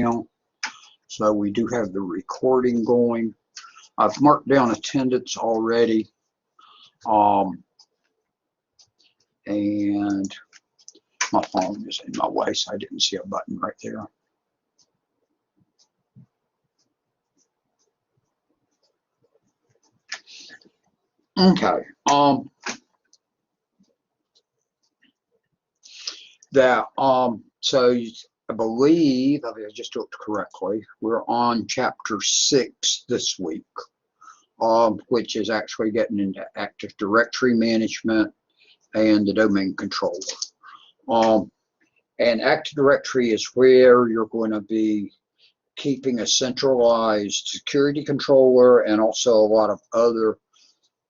now. So we do have the recording going. I've marked down attendance already. And my phone is in my way, so I didn't see a button right there. Okay. So I believe, I just looked correctly, we're on chapter 6 this week, which is actually getting into Active Directory management and the domain controller. And Active Directory is where you're going to be keeping a centralized security controller and also a lot of other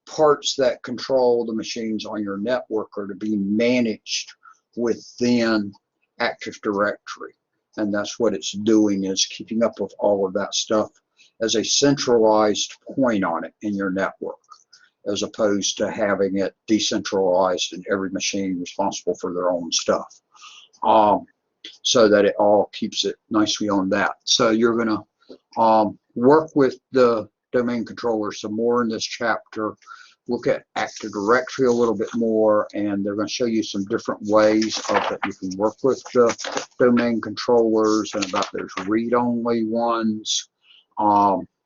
parts that control the machines on your network are to be managed within Active Directory. And that's what it's doing, is keeping up with all of that stuff as a centralized point on it in your network, as opposed to having it decentralized and every machine responsible for their own stuff. So that it all keeps it nicely on that. So you're going to work with the domain controller some more in this chapter, look at Active Directory a little bit more, and they're going to show you some different ways that you can work with the domain controllers, and about there's read-only ones,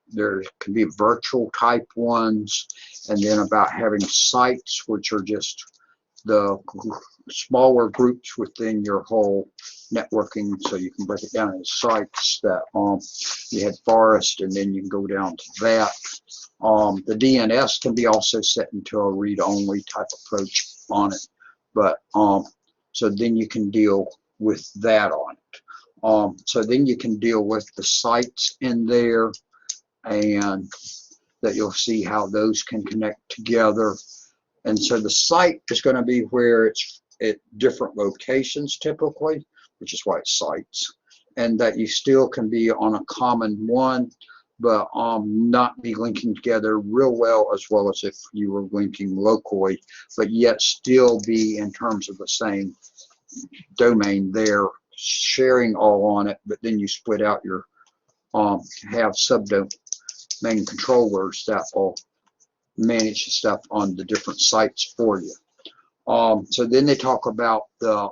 there can be virtual type ones, and then about having sites, which are just the smaller groups within your whole networking, so you can break it down into sites that you had forest, and then you can go down to that. The DNS can be also set into a read-only type approach on it, but so then you can deal with that on it. So then you can deal with the sites in there, and that you'll see how those can connect together. And so the site is going to be where it's at different locations typically, which is why it's sites, and that you still can be on a common one, but not be linking together real well as if you were linking locally, but yet still be in terms of the same domain there, sharing all on it, but then you split out your, have subdomain controllers that will manage the stuff on the different sites for you. So then they talk about the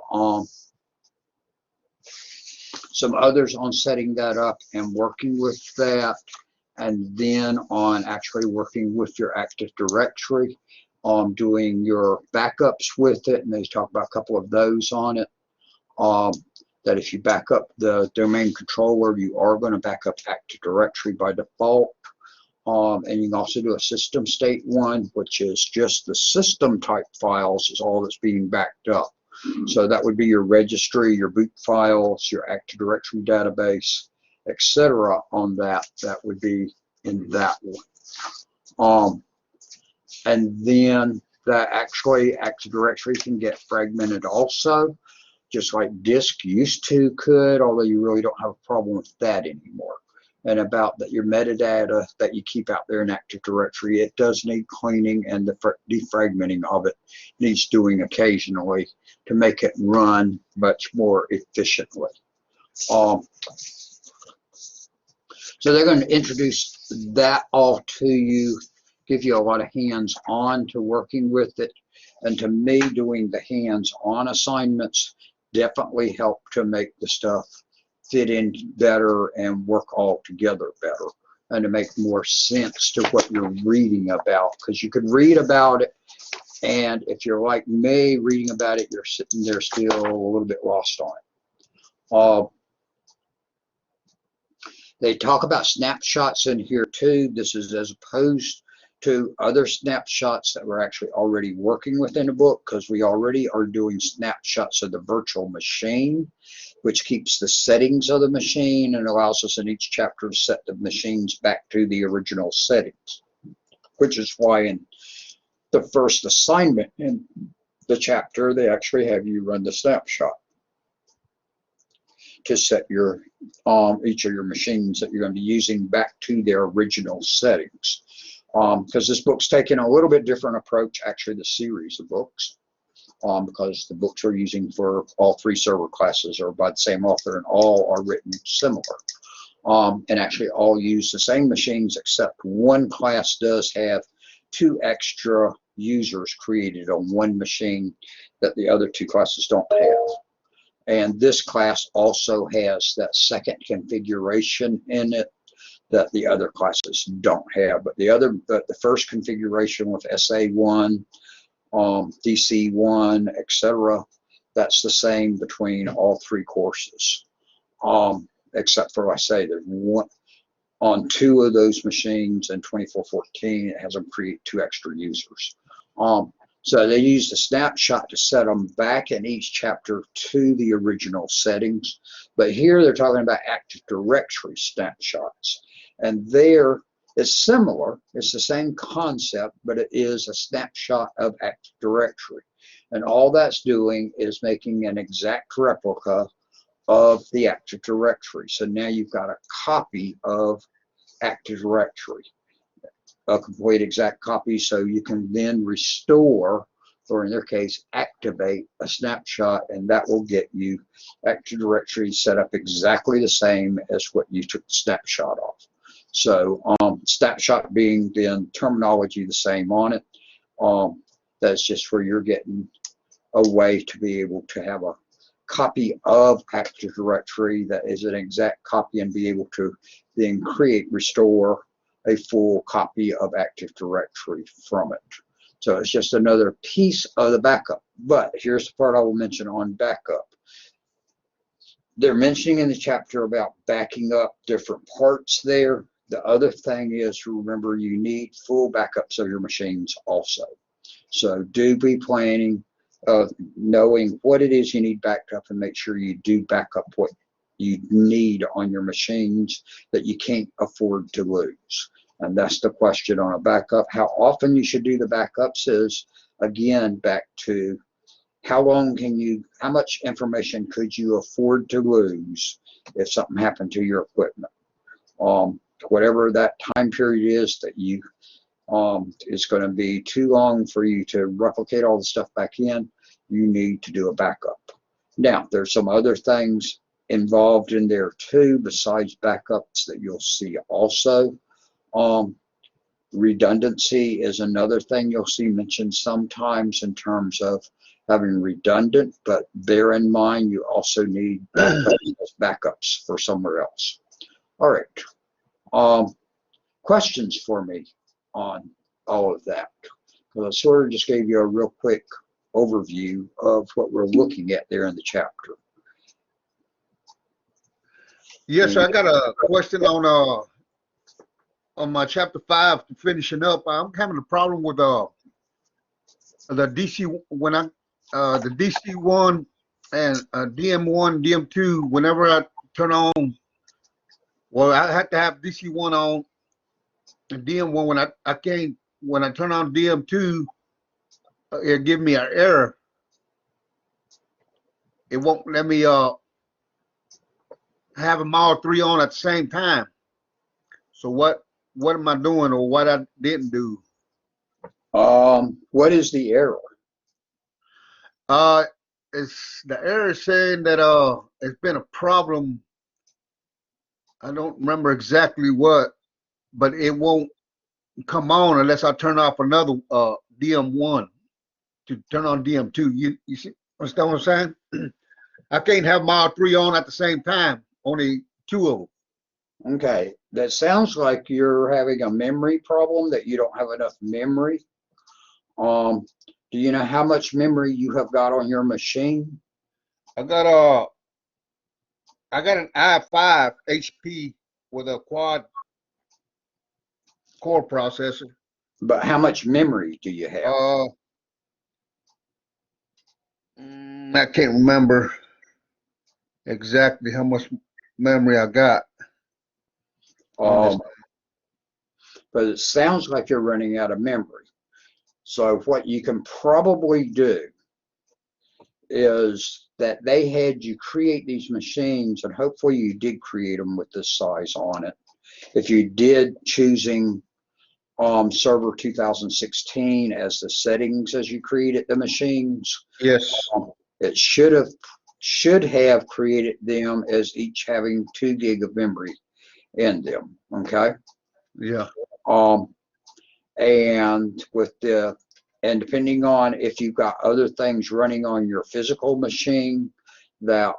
some others on setting that up and working with that, and then on actually working with your Active Directory, doing your backups with it, and they talk about a couple of those on it. That if you back up the domain controller, you are going to back up Active Directory by default. And you can also do a system state one, which is just the system type files is all that's being backed up. So that would be your registry, your boot files, your Active Directory database, etc. on that. That would be in that one. And then that actually Active Directory can get fragmented also, just like disk used to could, although you really don't have a problem with that anymore. And about that, your metadata that you keep out there in Active Directory, it does need cleaning, and the defragmenting of it needs doing occasionally to make it run much more efficiently. So they're going to introduce that all to you, give you a lot of hands-on to working with it. And to me, doing the hands-on assignments definitely help to make the stuff fit in better and work all together better, and to make more sense to what you're reading about, because you could read about it, and if you're like me reading about it, you're sitting there still a little bit lost on it. They talk about snapshots in here too. This is as opposed to other snapshots that we're actually already working with in the book, because we already are doing snapshots of the virtual machine, which keeps the settings of the machine and allows us in each chapter to set the machines back to the original settings, which is why in the first assignment in the chapter, they actually have you run the snapshot to set your each of your machines that you're going to be using back to their original settings. Because this book's taking a little bit different approach, actually the series of books, because the books we're using for all 3 server classes are by the same author and all are written similar. And actually all use the same machines, except one class does have 2 extra users created on one machine that the other 2 classes don't have. And this class also has that second configuration in it that the other classes don't have. But the first configuration with SA1, DC1, etc., that's the same between all 3 courses. Except for, I say, there's one on 2 of those machines in 2414, it has them create 2 extra users. So they used a snapshot to set them back in each chapter to the original settings. But here they're talking about Active Directory snapshots. And there it's similar, it's the same concept, but it is a snapshot of Active Directory. And all that's doing is making an exact replica of the Active Directory. So now you've got a copy of Active Directory, a complete exact copy, so you can then restore, or in their case, activate a snapshot, and that will get you Active Directory set up exactly the same as what you took the snapshot of. So snapshot being then terminology the same on it. That's just where you're getting a way to be able to have a copy of Active Directory that is an exact copy and be able to then restore a full copy of Active Directory from it. So it's just another piece of the backup. But here's the part I will mention on backup. They're mentioning in the chapter about backing up different parts there. The other thing is, remember, you need full backups of your machines also. So do be planning, knowing what it is you need backed up, and make sure you do back up what you need on your machines that you can't afford to lose. And that's the question on a backup. How often you should do the backups is, again, back to how much information could you afford to lose if something happened to your equipment. Whatever that time period is that you it's going to be too long for you to replicate all the stuff back in, you need to do a backup. Now, there's some other things involved in there too besides backups that you'll see also. Redundancy is another thing you'll see mentioned sometimes in terms of having redundant, but bear in mind you also need backups for somewhere else. All right. Questions for me on all of that? Because I sort of just gave you a real quick overview of what we're looking at there in the chapter. Yes, I got a question on my chapter 5 to finishing up. I'm having a problem with the DC when I the DC1 and DM1, DM2. Whenever I turn on, well, I have to have DC1 on and DM1. When I turn on DM2, it give me an error. It won't let me have them all 3 on at the same time. So what am I doing, or what I didn't do? What is the error? It's the error saying that it's been a problem. I don't remember exactly what, but it won't come on unless I turn off another DM1 to turn on DM2. You see, understand what I'm saying? I can't have them all 3 on at the same time. Only 2 of them. Okay, that sounds like you're having a memory problem, that you don't have enough memory. Do you know how much memory you have got on your machine? I got an i5 HP with a quad core processor. But how much memory do you have? I can't remember exactly how much memory I got. But it sounds like you're running out of memory. So what you can probably do is that they had you create these machines, and hopefully you did create them with this size on it. If you did, choosing server 2016 as the settings as you created the machines. Yes. It should have created them as each having 2 gig of memory in them. Okay. Yeah. And depending on if you've got other things running on your physical machine that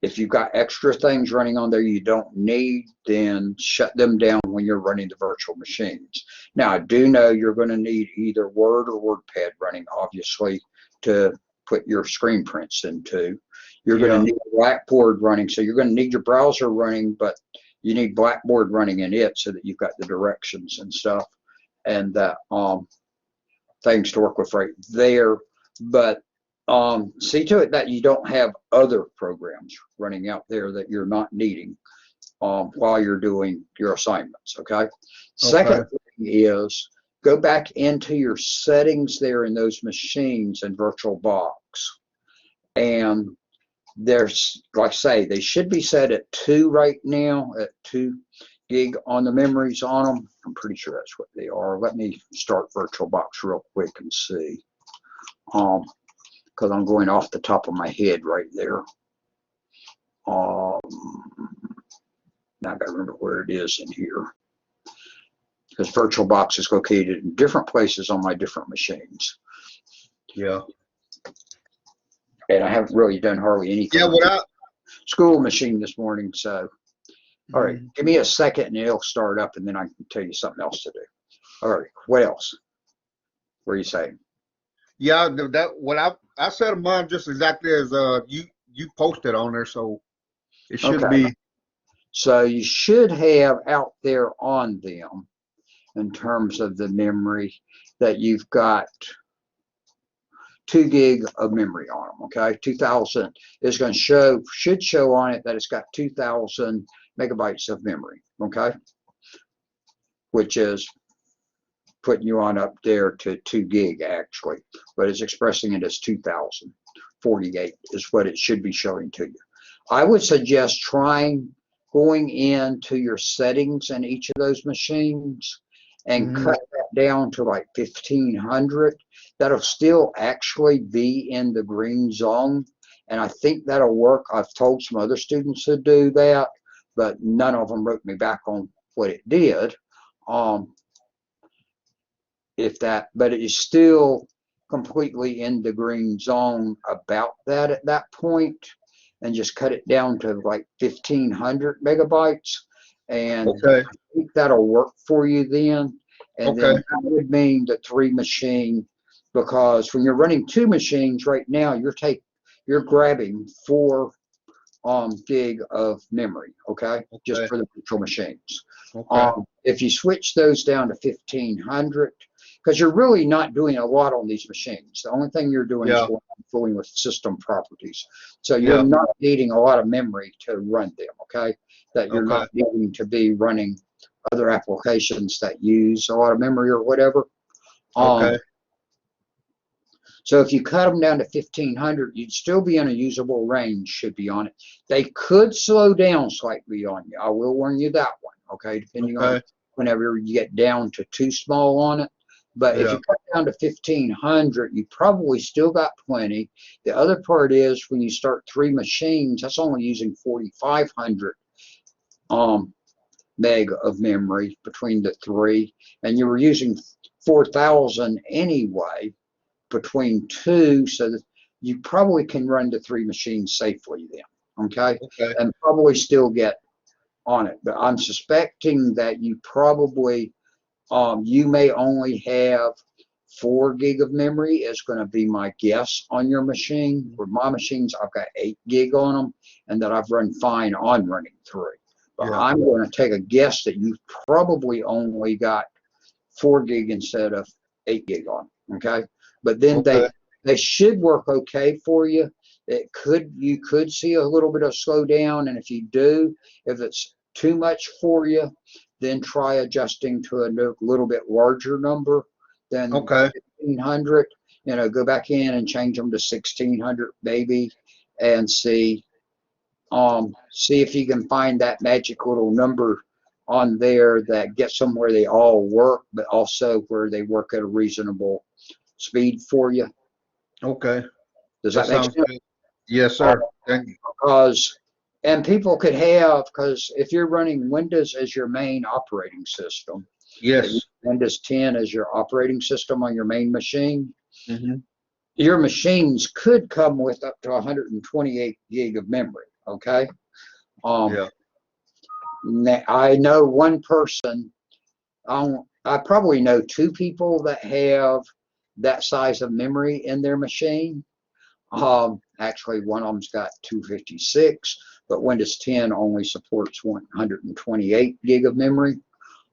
if you've got extra things running on there you don't need, then shut them down when you're running the virtual machines. Now, I do know you're going to need either Word or WordPad running, obviously, to put your screen prints into. You're going to need Blackboard running, so you're going to need your browser running, but you need Blackboard running in it so that you've got the directions and stuff and that things to work with right there. But see to it that you don't have other programs running out there that you're not needing while you're doing your assignments, okay? Second thing is go back into your settings there in those machines in VirtualBox. And there's, like I say, they should be set at 2 right now, at 2 gig on the memories on them. I'm pretty sure that's what they are. Let me start VirtualBox real quick and see. Because I'm going off the top of my head right there. Now I gotta remember where it is in here. Because VirtualBox is located in different places on my different machines. Yeah. And I haven't really done hardly anything. Yeah, what school machine this morning, so all right, give me a second and it'll start up and then I can tell you something else to do. All right, what else? What are you saying? Yeah, that what I set mine just exactly as you posted on there, so it should be. So you should have out there on them in terms of the memory that you've got 2 gig of memory on them. Okay, 2000 is going to should show on it that it's got 2000 megabytes of memory. Okay, which is putting you on up there to 2 gig actually, but it's expressing it as 2048 is what it should be showing to you. I would suggest trying going into your settings in each of those machines and cut that down to like 1500. That'll still actually be in the green zone, and I think that'll work. I've told some other students to do that, but none of them wrote me back on what it did. But it is still completely in the green zone about that at that point, and just cut it down to like 1500 megabytes, and I think that'll work for you then. And then that would mean the 3 machine, because when you're running 2 machines right now, you're grabbing 4 gig of memory, just for the virtual machines. If you switch those down to 1500, because you're really not doing a lot on these machines. The only thing you're doing is fooling with system properties. So you're not needing a lot of memory to run them, that you're not needing to be running other applications that use a lot of memory or whatever. So if you cut them down to 1500, you'd still be in a usable range, should be on it. They could slow down slightly on you. I will warn you that one, depending on whenever you get down to too small on it. But if you cut down to 1500, you probably still got plenty. The other part is when you start 3 machines, that's only using 4500 meg of memory between the 3, and you were using 4000 anyway between 2, so that you probably can run the 3 machines safely then, and probably still get on it. But I'm suspecting that you probably you may only have 4 gig of memory is going to be my guess on your machine. For my machines, I've got 8 gig on them, and that I've run fine on running 3. But I'm going to take a guess that you've probably only got 4 gig instead of 8 gig on, But then they should work okay for you. You could see a little bit of slowdown, and if you do, if it's too much for you, then try adjusting to a little bit larger number than 1500. Go back in and change them to 1600 maybe, and see if you can find that magic little number on there that gets them where they all work, but also where they work at a reasonable speed for you. Okay. Does That that make sounds sense? good. Yes, sir. Thank you. Because, and people could have, because if you're running Windows as your main operating system, that you Yes. Windows 10 as your operating system on your main machine, Mm-hmm. your machines could come with up to 128 gig of memory. Okay. Um, Yeah. I know one person. I probably know two people that have that size of memory in their machine. Actually, one of them's got 256, but Windows 10 only supports 128 gig of memory.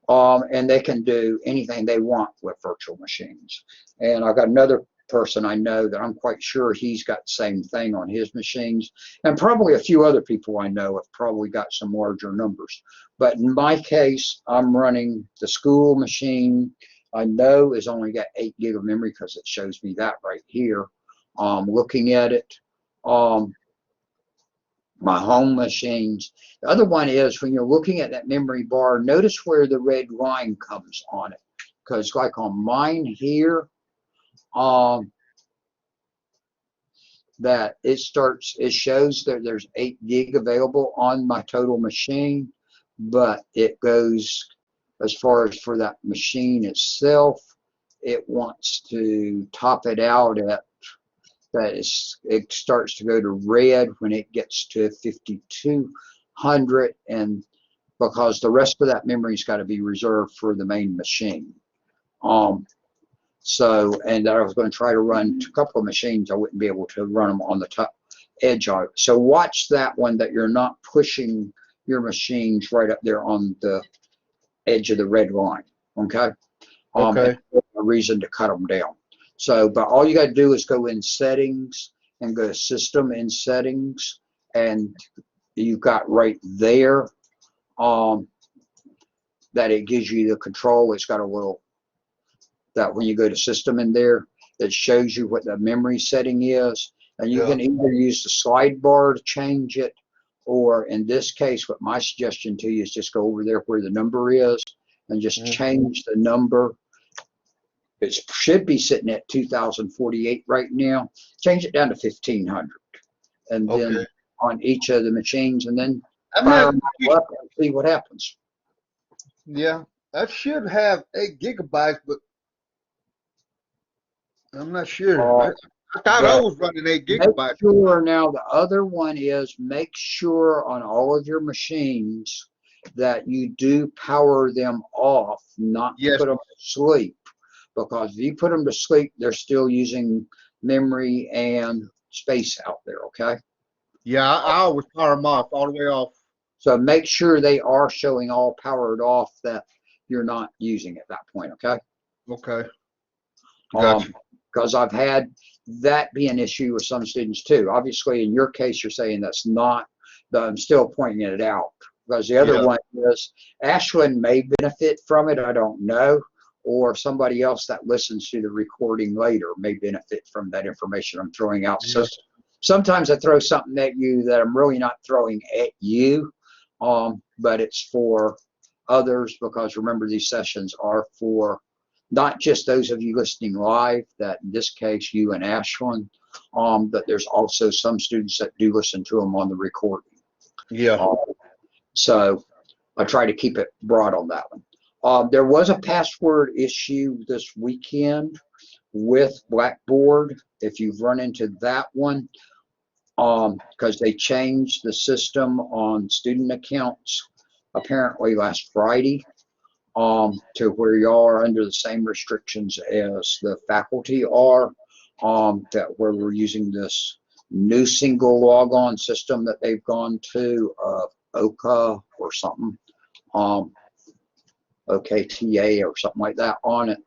And they can do anything they want with virtual machines. And I've got another person I know that I'm quite sure he's got the same thing on his machines. And probably a few other people I know have probably got some larger numbers. But in my case, I'm running the school machine I know is only got 8 gig of memory because it shows me that right here. Looking at it. My home machines. The other one is when you're looking at that memory bar, notice where the red line comes on it. Because like on mine here, that it shows that there's 8 gig available on my total machine, but it goes as far as for that machine itself, it wants to top it out at it starts to go to red when it gets to 5200, and because the rest of that memory's got to be reserved for the main machine. And I was going to try to run a couple of machines. I wouldn't be able to run them on the top edge of it. So watch that one, that you're not pushing your machines right up there on the edge of the red line. Okay. Okay. A reason to cut them down. So, but all you got to do is go in settings and go to system in settings, and you've got right there that it gives you the control. It's got a little, that when you go to system in there, it shows you what the memory setting is, and you Yeah. can either use the slide bar to change it, or in this case, what my suggestion to you is just go over there where the number is and just change the number. It should be sitting at 2048 right now. Change it down to 1500, and then on each of the machines, and then fire them all up and see what happens. Yeah, I should have 8 gigabytes, but I'm not sure. I thought I was running 8 gigabytes. Make sure now, the other one is make sure on all of your machines that you do power them off, not put them to sleep. Because if you put them to sleep, they're still using memory and space out there, okay? Yeah, I always power them off, all the way off. So make sure they are showing all powered off, that you're not using at that point, okay? Okay. Gotcha. Because I've had that be an issue with some students too. Obviously, in your case, you're saying that's not, but I'm still pointing it out. Because the other one is, Ashland may benefit from it, I don't know. Or somebody else that listens to the recording later may benefit from that information I'm throwing out. So sometimes I throw something at you that I'm really not throwing at you, but it's for others, because remember, these sessions are for not just those of you listening live, that in this case, you and Ashland, but there's also some students that do listen to them on the recording. Yeah. So I try to keep it broad on that one. There was a password issue this weekend with Blackboard, if you've run into that one, because they changed the system on student accounts apparently last Friday, to where y'all are under the same restrictions as the faculty are, that where we're using this new single logon system that they've gone to, OKA or something. OKTA or something like that on it,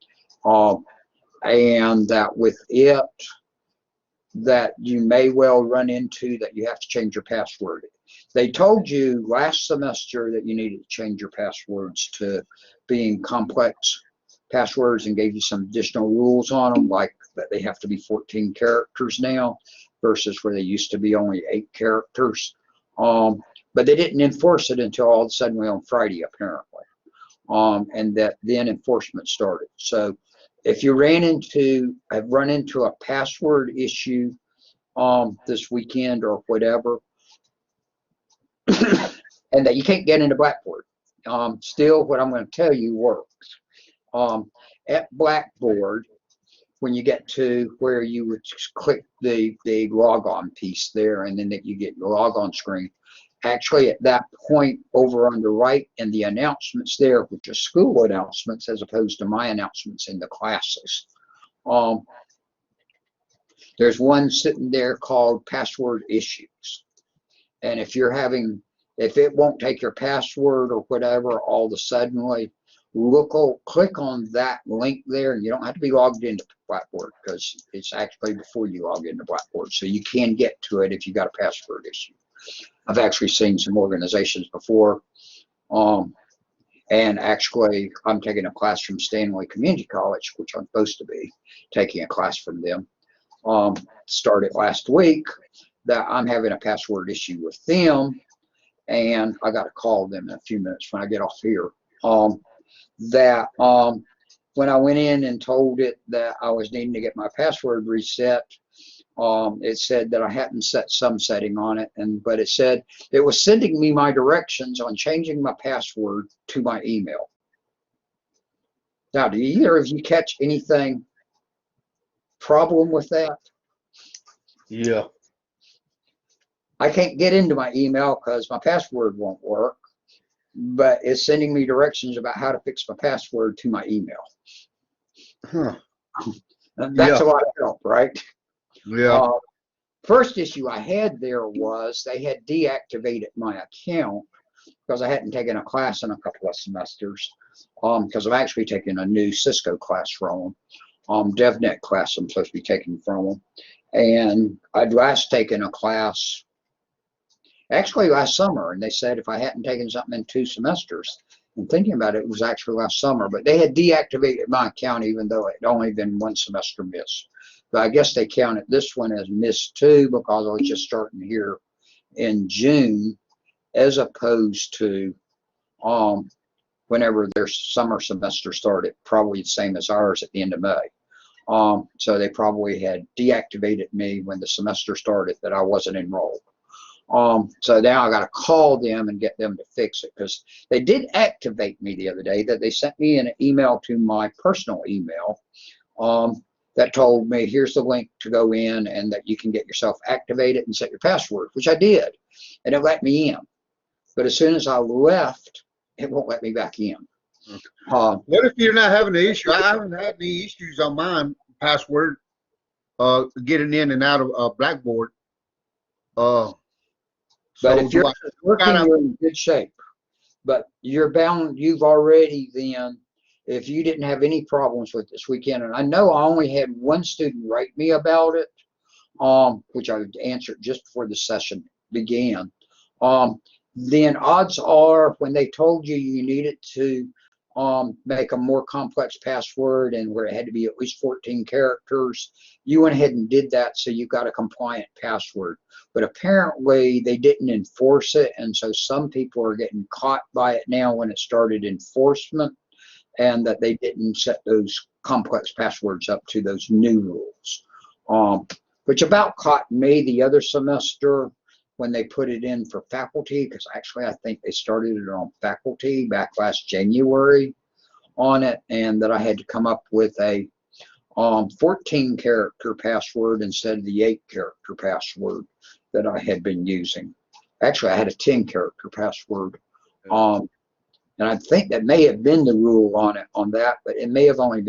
and that with it, that you may well run into that you have to change your password. They told you last semester that you needed to change your passwords to being complex passwords, and gave you some additional rules on them, like that they have to be 14 characters now versus where they used to be only 8 characters. But they didn't enforce it until all of a sudden on Friday, apparently. and that then enforcement started. So if you have run into a password issue this weekend or whatever, and that you can't get into Blackboard, still what I'm going to tell you works. At Blackboard, when you get to where you would click the logon piece there, and then that you get your logon screen, actually at that point over on the right in the announcements there, which are school announcements as opposed to my announcements in the classes, there's one sitting there called password issues. And if it won't take your password or whatever, all of a sudden, click on that link there, and you don't have to be logged into Blackboard because it's actually before you log into Blackboard. So you can get to it if you got a password issue. I've actually seen some organizations before, and actually I'm taking a class from Stanley Community College, which I'm supposed to be taking a class from them. Started last week that I'm having a password issue with them, and I got to call them in a few minutes when I get off here. When I went in and told it that I was needing to get my password reset, it said that I hadn't set some setting on it, but it said it was sending me my directions on changing my password to my email. Now, do either of you catch anything problem with that? Yeah. I can't get into my email because my password won't work, but it's sending me directions about how to fix my password to my email. Huh. That's a lot of help, right? Yeah. First issue I had there was they had deactivated my account because I hadn't taken a class in a couple of semesters, because I'm actually taking a new Cisco class from them, DevNet class I'm supposed to be taking from them. And I'd last taken a class actually last summer, and they said if I hadn't taken something in 2 semesters, and thinking about it, it was actually last summer, but they had deactivated my account even though it had only been 1 semester missed. But I guess they counted this one as missed too because I was just starting here in June as opposed to whenever their summer semester started, probably the same as ours at the end of May. So they probably had deactivated me when the semester started that I wasn't enrolled. So now I got to call them and get them to fix it because they did activate me the other day. That they sent me an email to my personal email that told me here's the link to go in and that you can get yourself activated and set your password, which I did, and it let me in. But as soon as I left, it won't let me back in. What if you're not having an issue? I haven't had any issues on mine password getting in and out of Blackboard. But if you're working, you're in good shape. But you're bound, you've already then, if you didn't have any problems with this weekend, and I know I only had 1 student write me about it, which I answered just before the session began, then odds are when they told you you needed to make a more complex password and where it had to be at least 14 characters, you went ahead and did that, so you got a compliant password. But apparently they didn't enforce it, and so some people are getting caught by it now when it started enforcement, and that they didn't set those complex passwords up to those new rules, which about caught me the other semester when they put it in for faculty, because actually I think they started it on faculty back last January on it, and that I had to come up with a 14 character password instead of the 8 character password that I had been using. Actually, I had a 10 character password. And I think that may have been the rule on that, but it may have only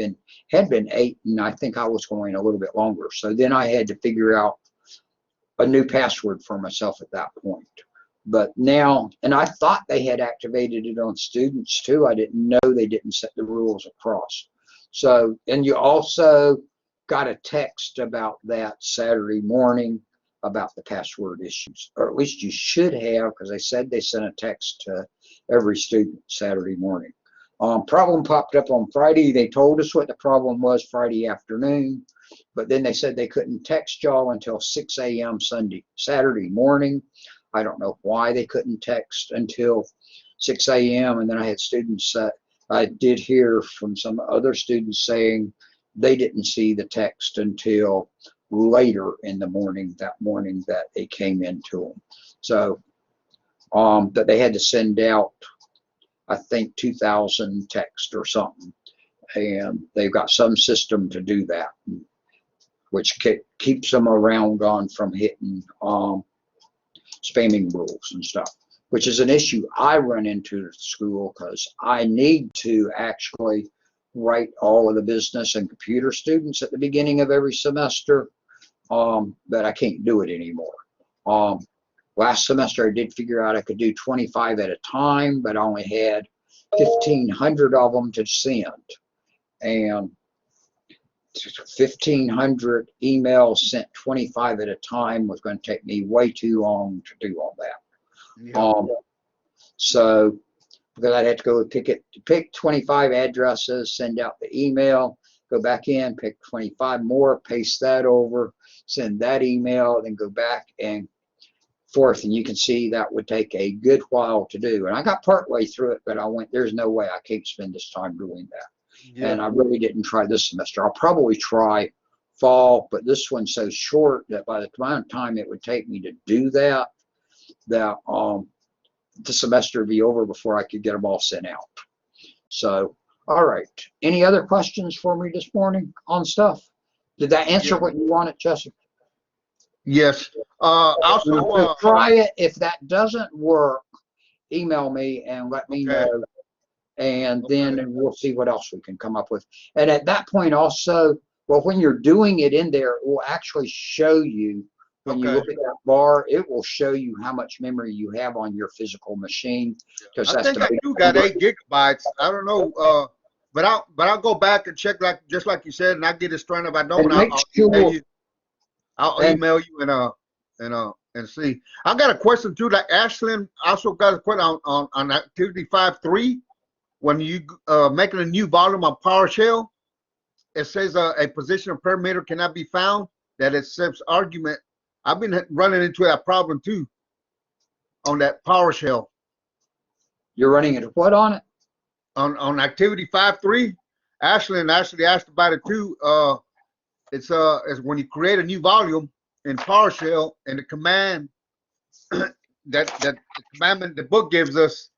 had been 8, and I think I was going a little bit longer. So then I had to figure out a new password for myself at that point. But now, and I thought they had activated it on students too. I didn't know they didn't set the rules across. So, and you also got a text about that Saturday morning about the password issues, or at least you should have, because they said they sent a text to every student Saturday morning. Problem popped up on Friday. They told us what the problem was Friday afternoon, but then they said they couldn't text y'all until 6 a.m. Saturday morning. I don't know why they couldn't text until 6 a.m. And then I had students I did hear from some other students saying they didn't see the text until later in the morning, that morning that it came into them. So that they had to send out, I think, 2,000 texts or something. And they've got some system to do that, which keeps them around on from hitting spamming rules and stuff, which is an issue I run into at school because I need to actually write all of the business and computer students at the beginning of every semester, but I can't do it anymore. Last semester I did figure out I could do 25 at a time, but I only had 1,500 of them to send. And 1,500 emails sent 25 at a time was going to take me way too long to do all that. Yeah. So because I'd have to go pick 25 addresses, send out the email, go back in, pick 25 more, paste that over, send that email, then go back and forth. And you can see that would take a good while to do. And I got partway through it, but I went, there's no way I can't spend this time doing that. Yeah. And I really didn't try this semester. I'll probably try fall, but this one's so short that by the amount of time it would take me to do that, the semester would be over before I could get them all sent out. So, all right. Any other questions for me this morning on stuff? Did that answer what you wanted, Jessica? Yes. Also, try it. If that doesn't work, email me and let me know. And then we'll see what else we can come up with. And at that point also, well, when you're doing it in there, it will actually show you, when you look at that bar, it will show you how much memory you have on your physical machine. I think I do got 8 gigabytes. I don't know, but I'll go back and check, like just like you said, and I get it straight. If I don't, I'll email you and see. I got a question too. Like Ashlyn also got a question on activity 5.3. When you making a new volume on PowerShell, it says a position of parameter cannot be found that accepts argument. I've been running into that problem too on that PowerShell. You're running into what on it? On activity 5.3. Ashley actually asked about it too. It's when you create a new volume in PowerShell, and the command that the commandment the book gives us,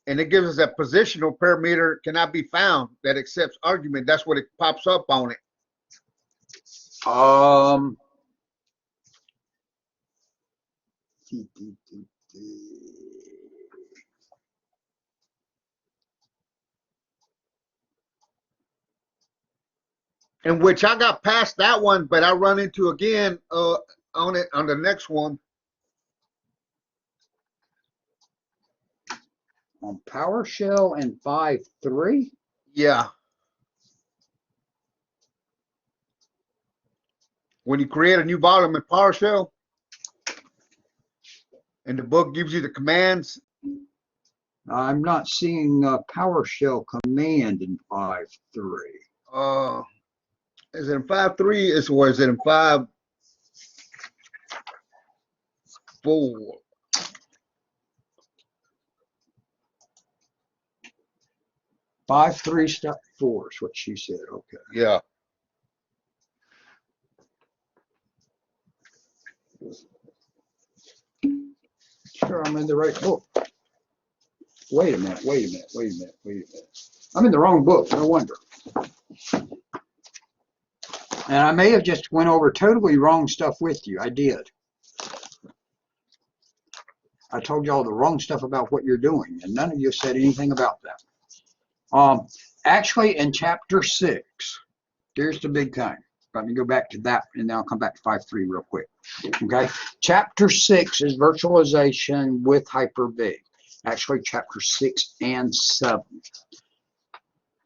and it gives us a positional parameter cannot be found that accepts argument. That's what it pops up on it. In which I got past that one, but I run into again on the next one. On PowerShell and 5.3? Yeah. When you create a new volume in PowerShell, and the book gives you the commands. I'm not seeing a PowerShell command in 5.3. Is it in 5.3? Or is it in 5.4? 5.3 step 4 is what she said. Okay. Yeah. Sure, I'm in the right book. Wait a minute. I'm in the wrong book. No wonder. And I may have just went over totally wrong stuff with you. I did. I told you all the wrong stuff about what you're doing, and none of you said anything about that. Actually, in chapter 6, here's the big thing. Let me go back to that, and then I'll come back to 5.3 real quick. Okay, chapter 6 is virtualization with Hyper-V. Actually, chapter 6 and 7.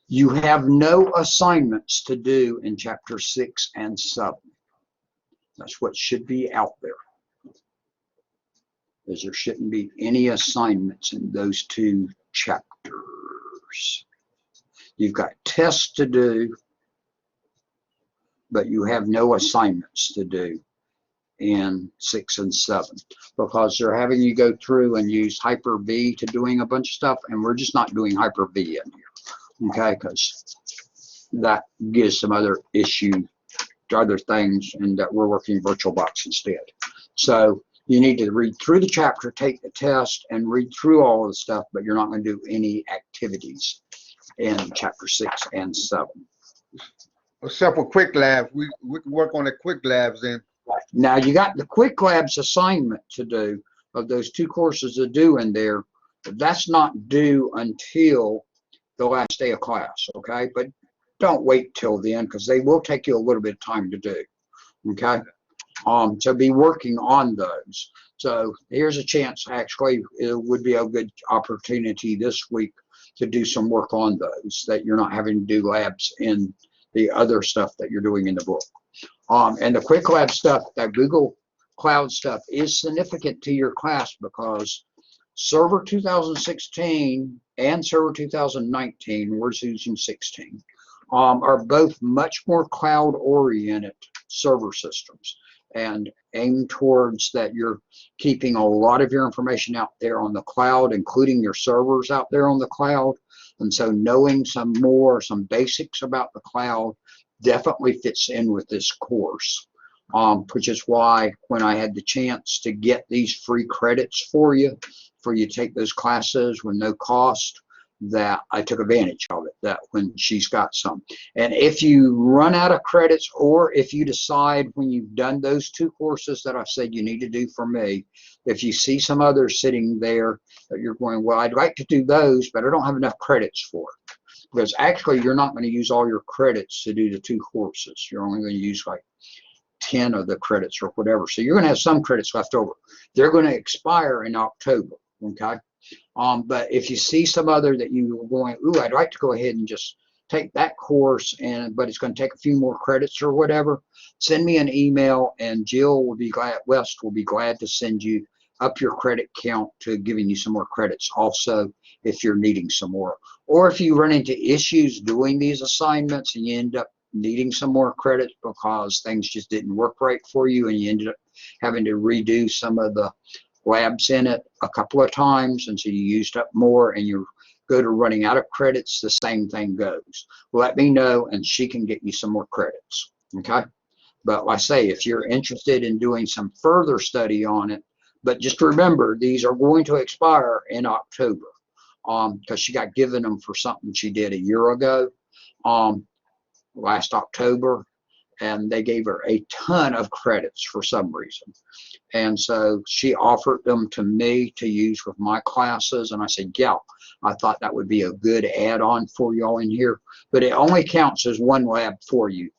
You have no assignments to do in chapter 6 and 7. That's what should be out there. Because there shouldn't be any assignments in those 2 chapters. You've got tests to do, but you have no assignments to do in 6 and 7 because they're having you go through and use Hyper-V to doing a bunch of stuff, and we're just not doing Hyper-V in here. okay? Because that gives some other other things, and that we're working VirtualBox instead. So you need to read through the chapter, take the test, and read through all of the stuff, but you're not going to do any activities in chapter 6 and 7. Except for quick labs, we can work on the quick labs then. Now you got the quick labs assignment to do of those 2 courses to do in there. But that's not due until the last day of class, okay? But don't wait till then, because they will take you a little bit of time to do, okay? To be working on those. So here's a chance, actually, it would be a good opportunity this week to do some work on those, that you're not having to do labs in the other stuff that you're doing in the book. And the quick lab stuff, that Google Cloud stuff, is significant to your class, because Server 2016 and Server 2019, we're using 16, are both much more cloud-oriented server systems, and aim towards that you're keeping a lot of your information out there on the cloud, including your servers out there on the cloud. And so knowing some basics about the cloud definitely fits in with this course, which is why when I had the chance to get these free credits for you to take those classes with no cost, that I took advantage of it, that when she's got some. And if you run out of credits, or if you decide when you've done those 2 courses that I said you need to do for me, if you see some others sitting there that you're going, well, I'd like to do those, but I don't have enough credits for it. Because actually you're not going to use all your credits to do the 2 courses. You're only going to use like 10 of the credits or whatever. So you're going to have some credits left over. They're going to expire in October, okay? But if you see some other that you are going, ooh, I'd like to go ahead and just take that course, but it's going to take a few more credits or whatever, send me an email, and Jill will be glad, West will be glad to send you up your credit count to giving you some more credits also, if you're needing some more. Or if you run into issues doing these assignments and you end up needing some more credits because things just didn't work right for you, and you ended up having to redo some of the labs in it a couple of times, and so you used up more and you go to running out of credits, the same thing goes. Let me know and she can get you some more credits, okay? But like I say, if you're interested in doing some further study on it, but just remember, these are going to expire in October, because she got given them for something she did a year ago, last October, and they gave her a ton of credits for some reason. And so she offered them to me to use with my classes, and I said, yeah, I thought that would be a good add-on for y'all in here, but it only counts as 1 lab for you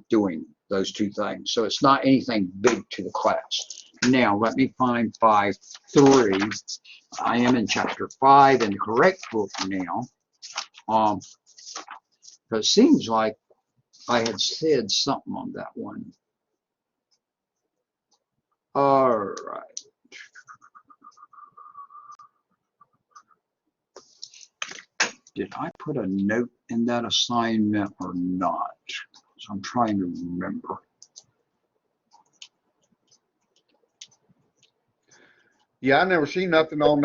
doing those 2 things. So it's not anything big to the class. Now, let me find 5.3. I am in chapter 5 in the correct book now. It seems like I had said something on that one. All right. Did I put a note in that assignment or not? So I'm trying to remember. Yeah, I never seen nothing on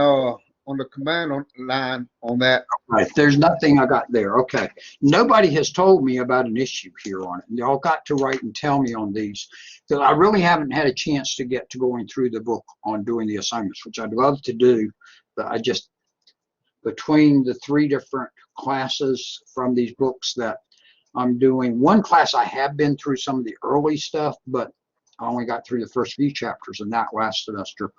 the command line on that. Right, there's nothing I got there. Okay. Nobody has told me about an issue here on it. Y'all got to write and tell me on these. So I really haven't had a chance to get to going through the book on doing the assignments, which I'd love to do, but I just, between the 3 different classes from these books that I'm doing, one class I have been through some of the early stuff, but I only got through the first few chapters in that last semester.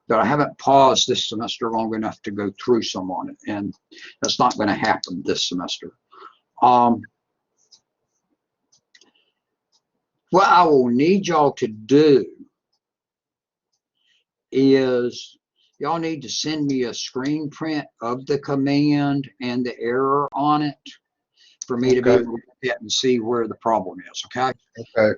But I haven't paused this semester long enough to go through some on it, and that's not going to happen this semester. What I will need y'all to do is y'all need to send me a screen print of the command and the error on it for me to be able to look at and see where the problem is, okay? Okay.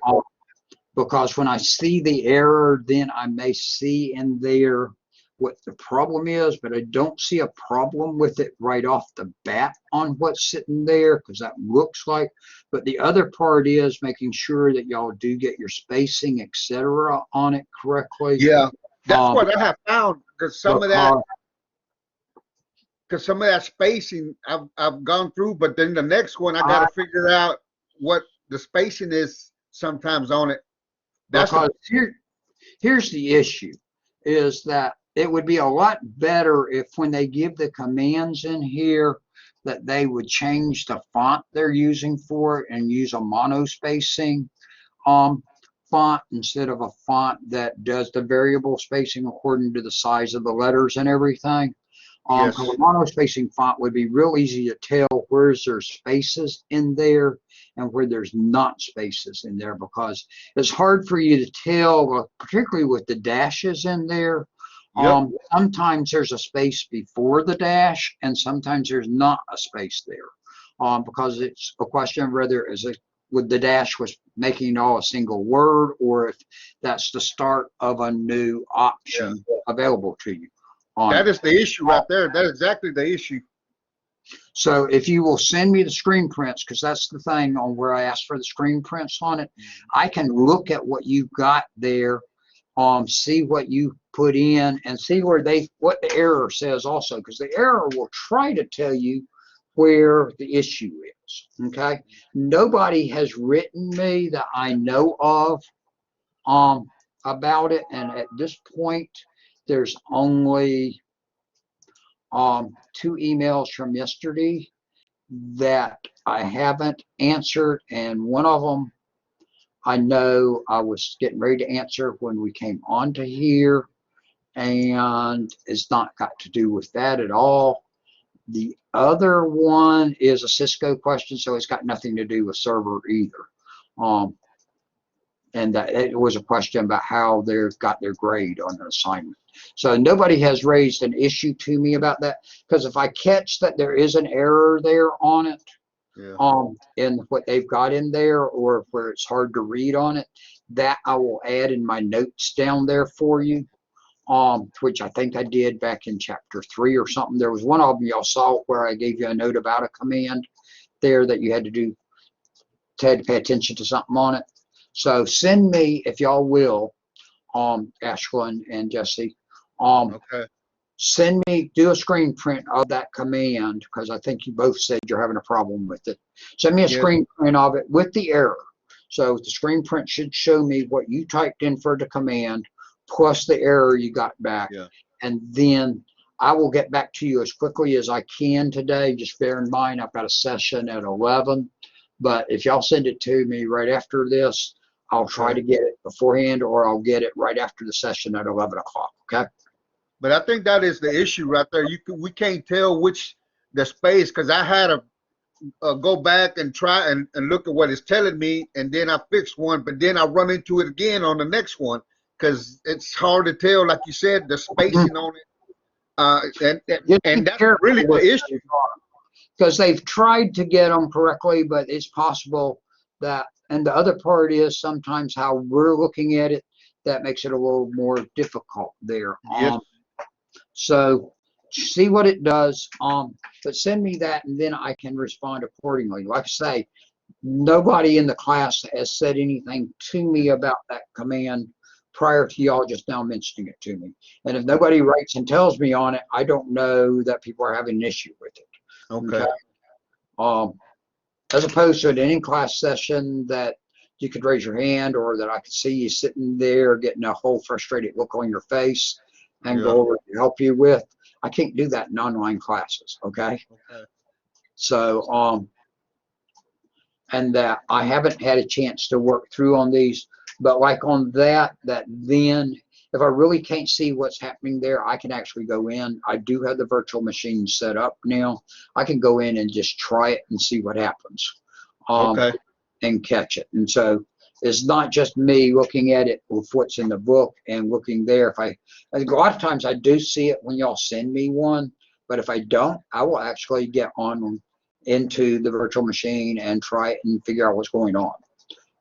Because when I see the error, then I may see in there what the problem is, but I don't see a problem with it right off the bat on what's sitting there, because that looks like, but the other part is making sure that y'all do get your spacing, etc. on it correctly. Yeah, that's what I have found, because some of that, because some of that spacing I've gone through, but then the next one I got to figure out what the spacing is sometimes on it. That's because here's the issue, is that it would be a lot better if when they give the commands in here that they would change the font they're using for it and use a monospacing font instead of a font that does the variable spacing according to the size of the letters and everything. yes. Because a monospacing font would be real easy to tell where there's spaces in there and where there's not spaces in there, because it's hard for you to tell, particularly with the dashes in there. Yep. Sometimes there's a space before the dash and sometimes there's not a space there, because it's a question of whether with the dash was making all a single word, or if that's the start of a new option available to you. That is the issue right there. That's exactly the issue. So if you will send me the screen prints, because that's the thing on where I asked for the screen prints on it, I can look at what you've got there, see what you put in, and see where what the error says also, because the error will try to tell you where the issue is. Okay, nobody has written me that I know of about it, and at this point there's only 2 emails from yesterday that I haven't answered, and one of them I know I was getting ready to answer when we came on to here, and it's not got to do with that at all. The other one is a Cisco question, so it's got nothing to do with server either. And that it was a question about how they've got their grade on their assignment. So nobody has raised an issue to me about that, because if I catch that there is an error there on it, in what they've got in there, or where it's hard to read on it, that I will add in my notes down there for you, which I think I did back in chapter 3 or something. There was one of them y'all saw where I gave you a note about a command there that you had to pay attention to something on it. So send me, if y'all will, Ashlyn and Jesse, send me, do a screen print of that command, because I think you both said you're having a problem with it. Send me a screen print of it with the error. So the screen print should show me what you typed in for the command plus the error you got back. And then I will get back to you as quickly as I can today. Just bear in mind I've got a session at 11. But if y'all send it to me right after this, I'll try to get it beforehand, or I'll get it right after the session at 11 o'clock, okay? But I think that is the issue right there. We can't tell which the space, because I had to go back and try and look at what it's telling me, and then I fix one, but then I run into it again on the next one, because it's hard to tell, like you said, the spacing on it. And that's really the issue. Because they've tried to get them correctly, but it's possible that, and the other part is sometimes how we're looking at it, that makes it a little more difficult there. So see what it does, but send me that, and then I can respond accordingly. Like I say, nobody in the class has said anything to me about that command prior to y'all just now mentioning it to me. And if nobody writes and tells me on it, I don't know that people are having an issue with it. Okay. As opposed to an in-class session that you could raise your hand, or that I could see you sitting there getting a whole frustrated look on your face and go over to help you with. I can't do that in online classes, okay? So, and that I haven't had a chance to work through on these, but like on that then, if I really can't see what's happening there, I can actually go in. I do have the virtual machine set up now. I can go in and just try it and see what happens, and catch it. And so it's not just me looking at it with what's in the book and looking there. A lot of times I do see it when y'all send me one, but if I don't, I will actually get on into the virtual machine and try it and figure out what's going on.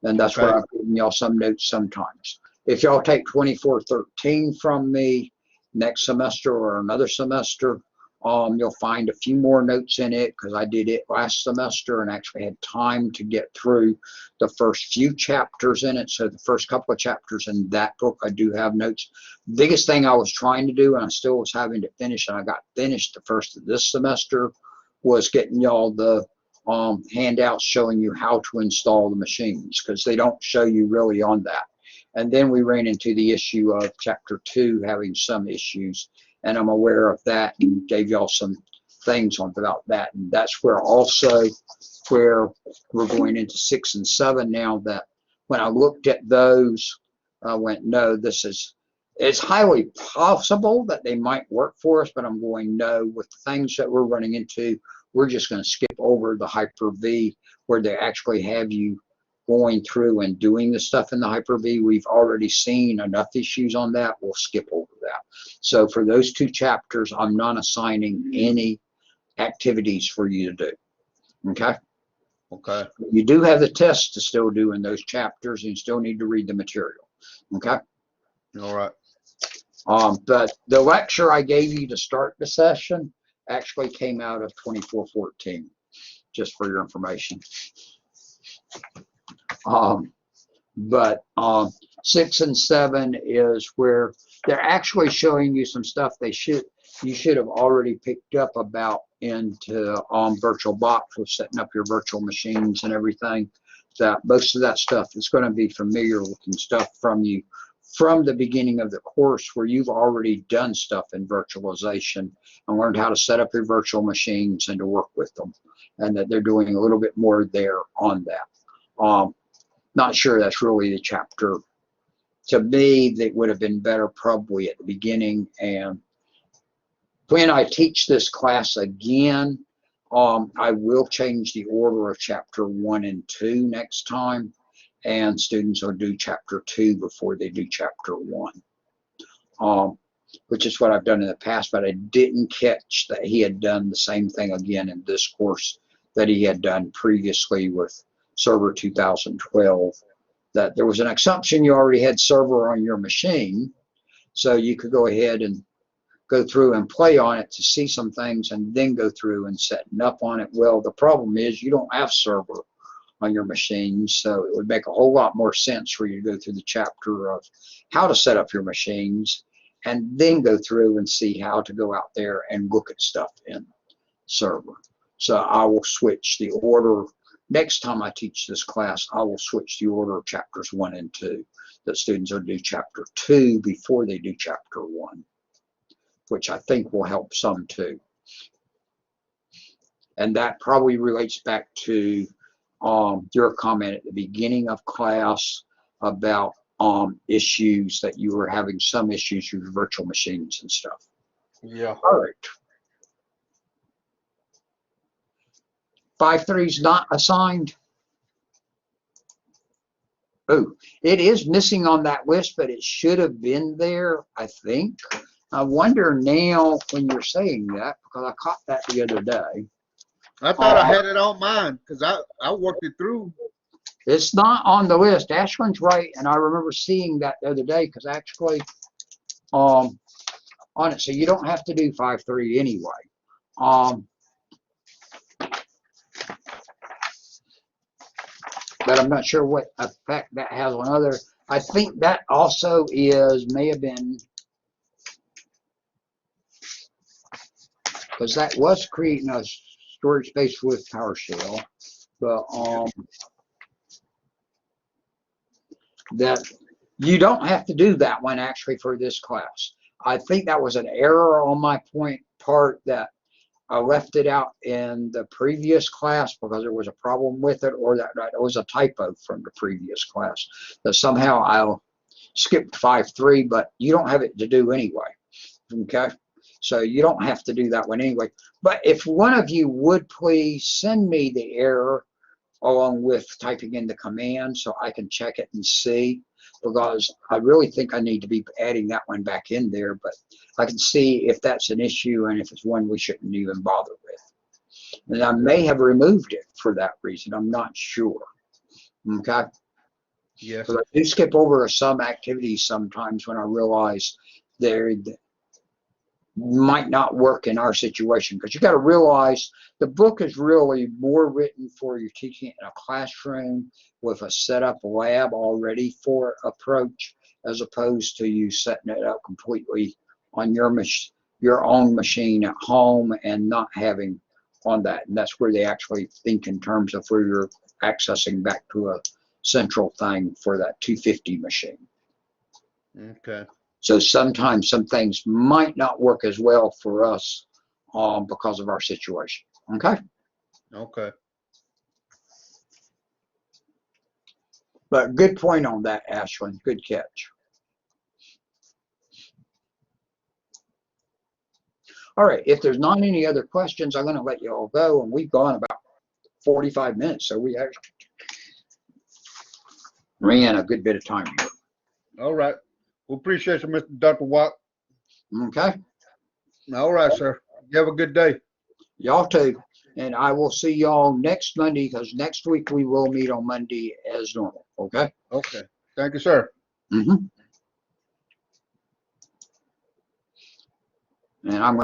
And that's where I've given y'all some notes sometimes. If y'all take 2413 from me next semester or another semester, You'll find a few more notes in it because I did it last semester and actually had time to get through the first few chapters in it. So the first couple of chapters in that book, I do have notes. Biggest thing I was trying to do, and I still was having to finish, and I got finished the first of this semester, was getting y'all the handouts showing you how to install the machines, because they don't show you really on that. And then we ran into the issue of chapter 2 having some issues, and I'm aware of that and gave y'all some things on about that. And that's where also where we're going into 6 and 7 now, that when I looked at those, I went, no, it's highly possible that they might work for us, but I'm going, no, with the things that we're running into, we're just going to skip over the Hyper-V where they actually have you going through and doing the stuff in the Hyper-V. We've already seen enough issues on that. We'll skip over that. So for those 2 chapters, I'm not assigning any activities for you to do. Okay? Okay. You do have the tests to still do in those chapters, and you still need to read the material. Okay? All right. But the lecture I gave you to start the session actually came out of 2414, just for your information. But 6 and 7 is where they're actually showing you some stuff you should have already picked up about into VirtualBox with setting up your virtual machines and everything. That most of that stuff is going to be familiar looking stuff from you from the beginning of the course, where you've already done stuff in virtualization and learned how to set up your virtual machines and to work with them, and that they're doing a little bit more there on that. Not sure that's really the chapter. To me, that would have been better probably at the beginning. And when I teach this class again, I will change the order of chapter 1 and 2 next time, and students will do chapter 2 before they do chapter 1, which is what I've done in the past, but I didn't catch that he had done the same thing again in this course that he had done previously with Server 2012, that there was an assumption you already had server on your machine, so you could go ahead and go through and play on it to see some things and then go through and setting up on it. Well, the problem is you don't have server on your machine, so it would make a whole lot more sense for you to go through the chapter of how to set up your machines and then go through and see how to go out there and look at stuff in server. So I will switch the order. Next time I teach this class, I will switch the order of chapters 1 and 2. The students will do chapter 2 before they do chapter 1, which I think will help some too. And that probably relates back to your comment at the beginning of class about issues that you were having some issues with virtual machines and stuff. Yeah. All right. 5.3 is not assigned. Oh, it is missing on that list, but it should have been there, I think. I wonder now when you're saying that, because I caught that the other day. I thought I had it on mine because I worked it through. It's not on the list. Ashwin's right, and I remember seeing that the other day because actually on it, so you don't have to do 5.3 anyway. But I'm not sure what effect that has on other. I think that also may have been, because that was creating a storage space with PowerShell, but that you don't have to do that one actually for this class. I think that was an error on my part that I left it out in the previous class because there was a problem with it, or that it was a typo from the previous class. That somehow I skipped 5.3, but you don't have it to do anyway. Okay, so you don't have to do that one anyway. But if one of you would please send me the error along with typing in the command so I can check it and see, because I really think I need to be adding that one back in there, but I can see if that's an issue and if it's one we shouldn't even bother with. And I may have removed it for that reason. I'm not sure. Okay? Yes. Because I do skip over some activities sometimes when I realize might not work in our situation, because you got to realize the book is really more written for you teaching in a classroom with a set up lab already for approach, as opposed to you setting it up completely on your own machine at home and not having on that. And that's where they actually think in terms of where you're accessing back to a central thing for that 250 machine. Okay. So sometimes some things might not work as well for us because of our situation. Okay. Okay. But good point on that, Ashlyn. Good catch. All right. If there's not any other questions, I'm going to let you all go. And we've gone about 45 minutes. So we actually ran a good bit of time here. All right. We appreciate you, Mr. Dr. Watt. Okay. All right, sir. You have a good day. Y'all too. And I will see y'all next Monday, because next week we will meet on Monday as normal. Okay. Okay. Thank you, sir. And I'm